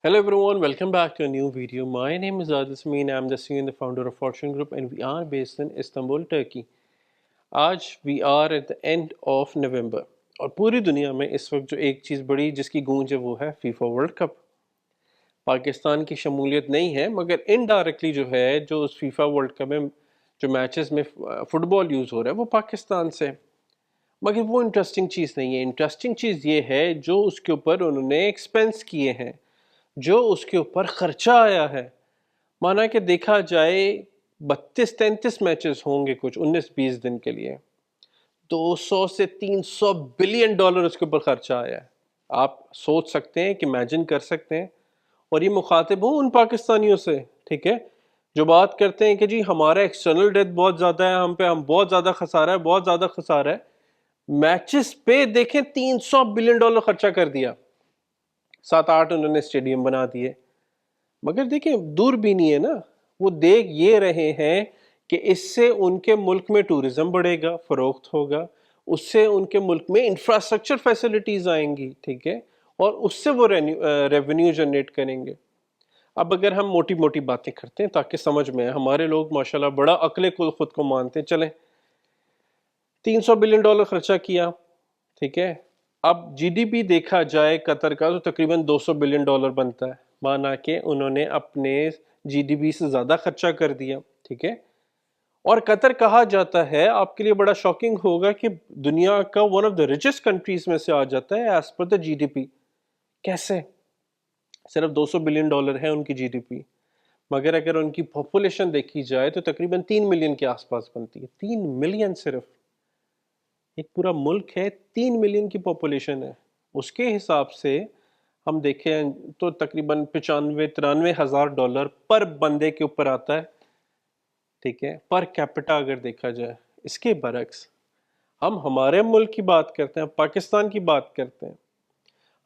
Hello everyone, welcome back to a new video. My name is Adil Samin. I'm the CEO and the founder of Fortune Group and we are based in Istanbul, Turkey. آج we are at the end of November اور پوری دنیا میں اس وقت جو ایک چیز بڑی جس کی گونج ہے وہ ہے فیفا ورلڈ کپ. پاکستان کی شمولیت نہیں ہے مگر انڈائریکٹلی جو ہے جو اس فیفا ورلڈ کپ میں جو میچز میں فٹ بال یوز ہو رہا ہے وہ پاکستان سے. مگر وہ انٹرسٹنگ چیز نہیں ہے. انٹرسٹنگ چیز یہ ہے جو اس کے اوپر انہوں نے ایکسپینس کیے ہیں, جو اس کے اوپر خرچہ آیا ہے. مانا کہ دیکھا جائے 32-33 میچز ہوں گے, کچھ 19-20 دن کے لیے, 200 سے 300 بلین ڈالر اس کے اوپر خرچہ آیا ہے. آپ سوچ سکتے ہیں کہ امیجن کر سکتے ہیں. اور یہ مخاطب ہوں ان پاکستانیوں سے, ٹھیک ہے, جو بات کرتے ہیں کہ جی ہمارا ایکسٹرنل ڈیٹ بہت زیادہ ہے, ہم بہت زیادہ خسارہ ہے, بہت زیادہ خسارہ ہے. میچز پہ دیکھیں 300 بلین ڈالر خرچہ کر دیا, 7-8 انہوں نے اسٹیڈیم بنا دیے. مگر دیکھیں دور بھی نہیں ہے نا, وہ دیکھ یہ رہے ہیں کہ اس سے ان کے ملک میں ٹورزم بڑھے گا, فروخت ہوگا, اس سے ان کے ملک میں انفراسٹرکچر فیسلٹیز آئیں گی, ٹھیک ہے, اور اس سے وہ ریونیو جنریٹ کریں گے. اب اگر ہم موٹی موٹی باتیں کرتے ہیں تاکہ سمجھ میں, ہمارے لوگ ماشاءاللہ بڑا عقل خود کو مانتے ہیں. چلیں 300 بلین ڈالر خرچہ کیا, ٹھیک ہے. اب جی ڈی پی دیکھا جائے قطر کا تو تقریباً 200 بلین ڈالر بنتا ہے, مانا کہ انہوں نے اپنے جی ڈی پی سے زیادہ خرچہ کر دیا, ٹھیک ہے. اور قطر کہا جاتا ہے, آپ کے لیے بڑا شاکنگ ہوگا, کہ دنیا کا one of the richest countries میں سے آ جاتا ہے ایز پر دا جی ڈی پی. کیسے؟ صرف 200 بلین ڈالر ہے ان کی جی ڈی پی, مگر اگر ان کی پاپولیشن دیکھی جائے تو تقریباً 3 ملین کے آس پاس بنتی ہے. 3 ملین, صرف ایک پورا ملک ہے, 3 ملین کی پاپولیشن ہے. اس کے حساب سے ہم دیکھیں تو تقریباً 95-93 ہزار ڈالر پر بندے کے اوپر آتا ہے, ٹھیک ہے, پر کیپٹا اگر دیکھا جائے. اس کے برعکس ہم ہمارے ملک کی بات کرتے ہیں, پاکستان کی بات کرتے ہیں,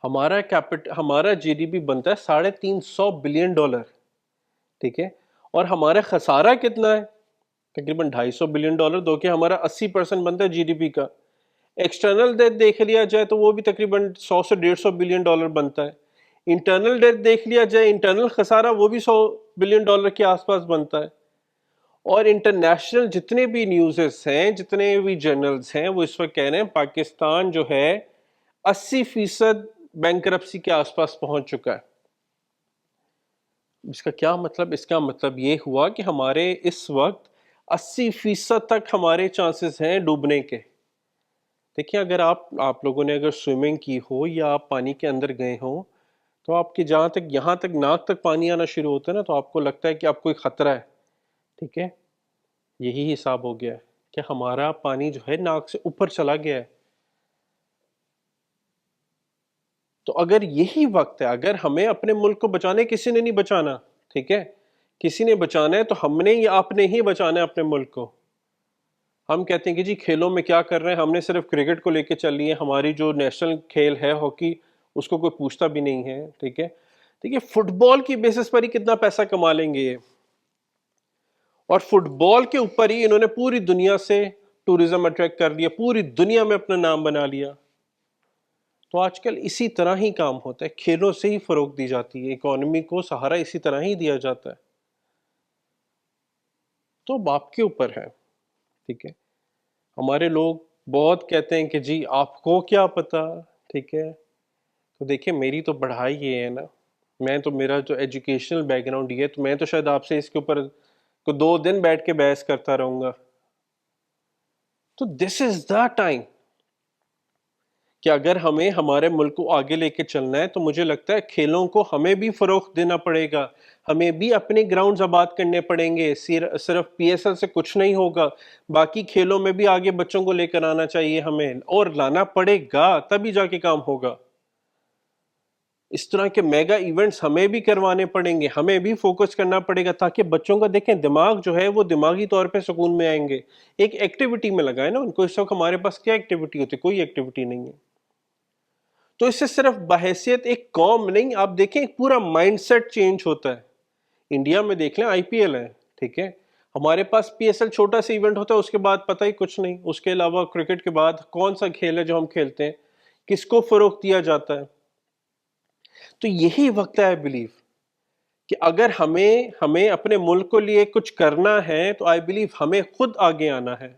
ہمارا جی ڈی پی بنتا ہے 350 بلین ڈالر, ٹھیک ہے, اور ہمارا خسارہ کتنا ہے؟ تقریباً 250 بلین ڈالر, دو کہ ہمارا 80% بنتا ہے جی ڈی پی کا. ایکسٹرنل ڈیٹ دیکھ لیا جائے تو وہ بھی تقریباً 100 سے 150 بلین ڈالر بنتا ہے. انٹرنل ڈیٹ دیکھ لیا جائے, انٹرنل خسارہ وہ بھی 100 بلین ڈالر کے آس پاس بنتا ہے. اور انٹرنیشنل جتنے بھی نیوزز ہیں, جتنے بھی جرنلز ہیں, وہ اس وقت کہہ رہے ہیں پاکستان جو ہے 80% بینکرپسی کے آس پاس پہنچ چکا ہے. اس کا کیا مطلب؟ اس کا مطلب یہ ہوا کہ ہمارے اس وقت 80% تک ہمارے چانسز ہیں ڈوبنے کے. دیکھیں اگر آپ لوگوں نے اگر سوئمنگ کی ہو یا آپ پانی کے اندر گئے ہوں تو آپ کے جہاں تک یہاں تک ناک تک پانی آنا شروع ہوتا ہے نا, تو آپ کو لگتا ہے کہ اب کوئی خطرہ ہے, ٹھیک ہے. یہی حساب ہو گیا ہے کہ ہمارا پانی جو ہے ناک سے اوپر چلا گیا ہے. تو اگر یہی وقت ہے, اگر ہمیں اپنے ملک کو بچانے, کسی نے نہیں بچانا, ٹھیک ہے, کسی نے بچانا ہے تو ہم نے یا آپ نے ہی بچانا ہے اپنے ملک کو. ہم کہتے ہیں کہ جی کھیلوں میں کیا کر رہے ہیں, ہم نے صرف کرکٹ کو لے کے چل لی ہے, ہماری جو نیشنل کھیل ہے ہاکی اس کو کوئی پوچھتا بھی نہیں ہے, ٹھیک ہے. ٹھیک ہے, فٹ بال کی بیسس پر ہی کتنا پیسہ کما لیں گے یہ, اور فٹ بال کے اوپر ہی انہوں نے پوری دنیا سے ٹورزم اٹریکٹ کر لیا, پوری دنیا میں اپنا نام بنا لیا. تو آج کل اسی طرح ہی کام ہوتا ہے, کھیلوں سے ہی فروغ دی جاتی ہے, اکانومی کو سہارا اسی طرح ہی دیا جاتا ہے. تو اب آپ کے اوپر ہے, ٹھیک ہے. ہمارے لوگ بہت کہتے ہیں کہ جی آپ کو کیا پتا, ٹھیک ہے. تو دیکھیں میری تو پڑھائی یہ ہے نا, میں تو میرا جو ایجوکیشنل بیک گراؤنڈ یہ ہے, تو میں تو شاید آپ سے اس کے اوپر کو 2 دن بیٹھ کے بحث کرتا رہوں گا. تو دس از دا ٹائم کہ اگر ہمیں ہمارے ملک کو آگے لے کے چلنا ہے تو مجھے لگتا ہے کھیلوں کو ہمیں بھی فروغ دینا پڑے گا, ہمیں بھی اپنے گراؤنڈز آباد کرنے پڑیں گے. صرف پی ایس ایل سے کچھ نہیں ہوگا, باقی کھیلوں میں بھی آگے بچوں کو لے کر آنا چاہیے ہمیں, اور لانا پڑے گا تبھی جا کے کام ہوگا. اس طرح کے میگا ایونٹس ہمیں بھی کروانے پڑیں گے, ہمیں بھی فوکس کرنا پڑے گا, تاکہ بچوں کا دیکھیں دماغ جو ہے وہ دماغی طور پہ سکون میں آئیں گے. ایک ایکٹیویٹی میں لگائیں نا ان کو. اس وقت ہمارے پاس کیا ایکٹیویٹی ہوتی ہے؟ کوئی ایکٹیویٹی نہیں ہے. تو اس سے صرف بحیثیت ایک قوم نہیں, آپ دیکھیں ایک پورا مائنڈ سیٹ چینج ہوتا ہے. انڈیا میں دیکھ لیں آئی پی ایل ہے, ٹھیک ہے, ہمارے پاس پی ایس ایل چھوٹا سا ایونٹ ہوتا ہے, اس کے بعد پتہ ہی کچھ نہیں. اس کے علاوہ کرکٹ کے بعد کون سا کھیل ہے جو ہم کھیلتے ہیں, کس کو فروغ دیا جاتا ہے. تو یہی وقت ہے آئی بلیو کہ اگر ہمیں اپنے ملک کو لیے کچھ کرنا ہے تو آئی بلیو ہمیں خود آگے آنا ہے.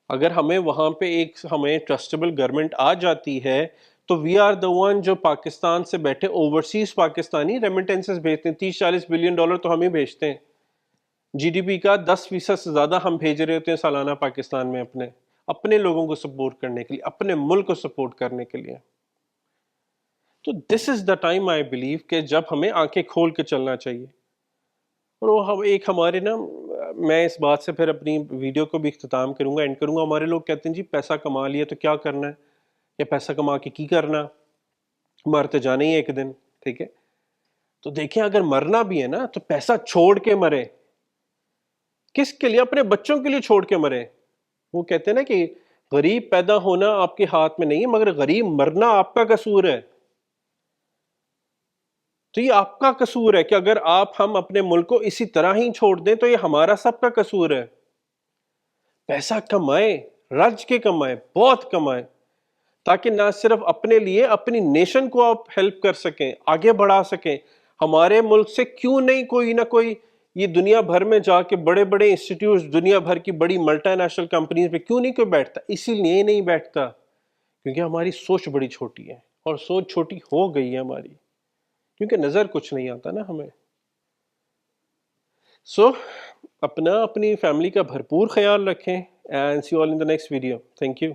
اگر ہمیں وہاں پہ ہمیں ٹرسٹیبل گورنمنٹ آ جاتی ہے تو وی آر دا ون جو پاکستان سے بیٹھے اوورسیز پاکستانی ریمیٹنسز بھیجتے ہیں. 30-40 بلین ڈالر تو ہم ہی بھیجتے ہیں. جی ڈی پی کا 10% سے زیادہ ہم بھیج رہے ہوتے ہیں سالانہ پاکستان میں اپنے لوگوں کو سپورٹ کرنے کے لیے, اپنے ملک کو سپورٹ کرنے کے لیے. تو دس از دا ٹائم آئی بلیو کہ جب ہمیں آنکھیں کھول کے چلنا چاہیے. اور وہ ہمارے میں اس بات سے پھر اپنی ویڈیو کو بھی اختتام کروں گا, اینڈ کروں گا. ہمارے لوگ کہتے ہیں جی پیسہ کما لیا تو کیا کرنا ہے, یا پیسہ کما کے کی کرنا, مرتے جانا ہی ایک دن, ٹھیک ہے. تو دیکھیں اگر مرنا بھی ہے نا تو پیسہ چھوڑ کے مرے. کس کے لیے؟ اپنے بچوں کے لیے چھوڑ کے مرے. وہ کہتے ہیں نا کہ غریب پیدا ہونا آپ کے ہاتھ میں نہیں ہے, مگر غریب مرنا آپ کا قصور ہے. تو یہ آپ کا قصور ہے کہ اگر ہم اپنے ملک کو اسی طرح ہی چھوڑ دیں تو یہ ہمارا سب کا قصور ہے. پیسہ کمائے, رج کے کمائے, بہت کمائے, تاکہ نہ صرف اپنے لیے اپنی نیشن کو آپ ہیلپ کر سکیں, آگے بڑھا سکیں. ہمارے ملک سے کیوں نہیں کوئی نہ کوئی یہ دنیا بھر میں جا کے بڑے بڑے انسٹیٹیوٹس, دنیا بھر کی بڑی ملٹی نیشنل کمپنیز پہ کیوں نہیں کوئی بیٹھتا؟ اسی لیے نہیں بیٹھتا کیونکہ ہماری سوچ بڑی چھوٹی ہے, اور سوچ چھوٹی ہو گئی ہے ہماری, کیونکہ نظر کچھ نہیں آتا نا ہمیں. سو اپنی فیملی کا بھرپور خیال رکھیں, and see you all in the next video. Thank you.